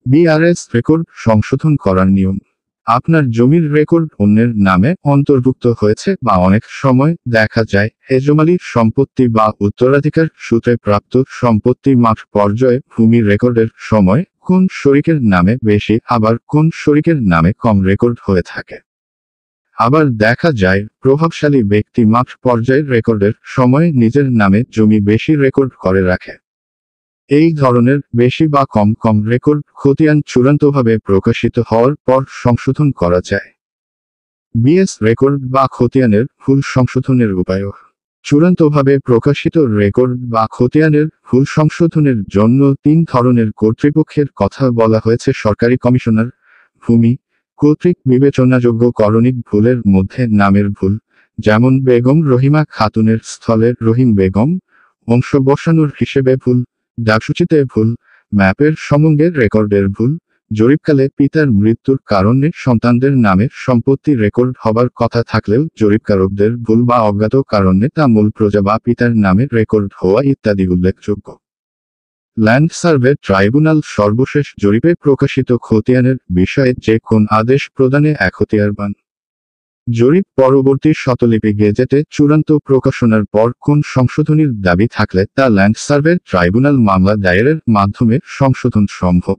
BRS record সংশোধন করার নিয়ম। আপনার জমির রেকর্ড অন্যের নামে অন্তর্ভুক্ত হয়েছে বা অনেক সময় দেখা যায় হেজমালির সম্পত্তি বা উত্তরাধিকার সূত্রে প্রাপ্ত সম্পত্তি মাঠ পর্যায়ে ভূমি রেকর্ডের সময় কোন শরিকের নামে বেশি আবার কোন শরিকের নামে কম রেকর্ড হয়ে থাকে। আবার দেখা যায় প্রভাবশালী ব্যক্তি মাঠ পর্যায়ের রেকর্ডের সময় নিজের নামে জমি বেশি রেকর্ড করে রাখে। এই ধরনের বেশি বা কম রেকর্ড খতিয়ান চূড়ান্তভাবে প্রকাশিত হওয়ার পর সংশোধন করা যায়। বিএস রেকর্ড বা খতিয়ানের ভুল সংশোধনের উপায়। চূড়ান্তভাবে প্রকাশিত রেকর্ড বা খতিয়ানের ভুল সংশোধনের জন্য 3 ধরনের কর্তৃপক্ষের কথা বলা হয়েছে। সরকারি কমিশনার, ভূমি কর্তৃক বিবেচনাযোগ্য করণিক ভুলের মধ্যে নামের ভুল, যেমন বেগম রহিমা খাতুনের স্থলে রহিম বেগম, অংশ বসানোর হিসেবে ভুল, ডাকসূচিতে ভুল, ম্যাপের সমঙ্গের রেকর্ডের ভুল, জরিপকালে পিতার মৃত্যুর কারণে সন্তানদের নামে সম্পত্তি রেকর্ড হবার কথা থাকলেও জরিপকারকদের ভুল বা অজ্ঞাত কারণে তা মূল প্রজা বা পিতার নামে রেকর্ড হওয়া ইত্যাদি উল্লেখযোগ্য। ল্যান্ড সার্ভে ট্রাইব্যুনাল সর্বশেষ জরিপে প্রকাশিত খতিয়ানের বিষয়ে যে কোন আদেশ প্রদানে এখতিয়ারবান। জরিপ পরবর্তী শতলিপি গেজেটে চূড়ান্ত প্রকাশনার পর কোন সংশোধনীর দাবি থাকলে তা ল্যান্ড সার্ভে ট্রাইব্যুনাল মামলা দায়েরের মাধ্যমে সংশোধন সম্ভব।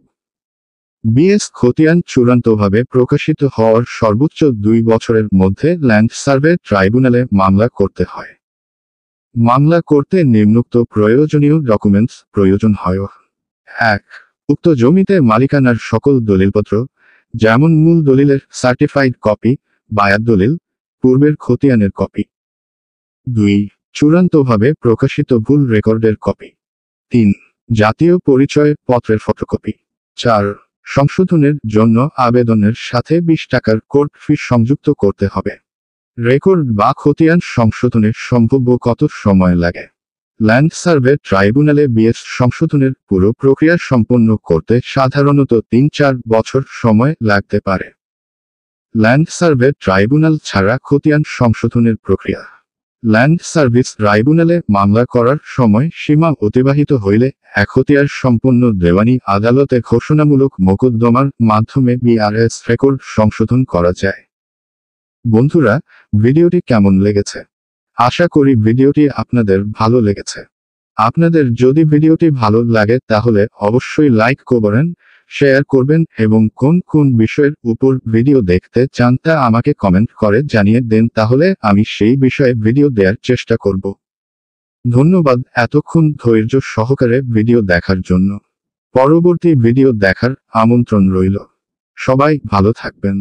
বিএস খতিয়ান চূড়ান্তভাবে প্রকাশিত হওয়ার সর্বোচ্চ 2 বছরের মধ্যে ল্যান্ড সার্ভে ট্রাইব্যুনালে মামলা করতে হয়। মামলা করতে নিম্নোক্ত প্রয়োজনীয় ডকুমেন্টস প্রয়োজন হয়। 1. উক্ত জমিতে মালিকানার সকল দলিলপত্র, যেমন মূল দলিলের সার্টিফাইড কপি, বায়াত দলিল, পূর্বের খতিয়ানের কপি। 2. চূড়ান্তভাবে প্রকাশিত ভুল রেকর্ডের কপি। 3. জাতীয় পরিচয় পত্রের ফটোকপি। 4. সংশোধনের জন্য আবেদনের সাথে 20 টাকার কোর্ট ফি সংযুক্ত করতে হবে। রেকর্ড বা খতিয়ান সংশোধনে সম্ভাব্য কত সময় লাগে? ল্যান্ড সার্ভে ট্রাইব্যুনালে বিএস সংশোধনের পুরো প্রক্রিয়া সম্পন্ন করতে সাধারণত 3-4 বছর সময় লাগতে পারে। ল্যান্ড সার্ভে ট্রাইব্যুনাল ছাড়া খতিয়ান সংশোধনের প্রক্রিয়া। ল্যান্ড সার্ভিস ট্রাইব্যুনালে মামলা করার সময় সীমা অতিবাহিত হইলে এখতিয়ার সম্পন্ন দেওয়ানি আদালতে ঘোষণামূলক মোকদ্দমার মাধ্যমে বিআরএস রেকর্ড সংশোধন করা যায়। বন্ধুরা, ভিডিওটি কেমন লেগেছে? আশা করি ভিডিওটি আপনাদের ভালো লেগেছে। আপনাদের যদি ভিডিওটি ভালো লাগে তাহলে অবশ্যই লাইক করবেন, শেয়ার করবেন এবং কোন বিষয়ের উপর ভিডিও দেখতে চান তা আমাকে কমেন্ট করে জানিয়ে দেন, তাহলে আমি সেই বিষয়ে ভিডিও দেওয়ার চেষ্টা করব। ধন্যবাদ এতক্ষণ ধৈর্য সহকারে ভিডিও দেখার জন্য। পরবর্তী ভিডিও দেখার আমন্ত্রণ রইল। সবাই ভালো থাকবেন।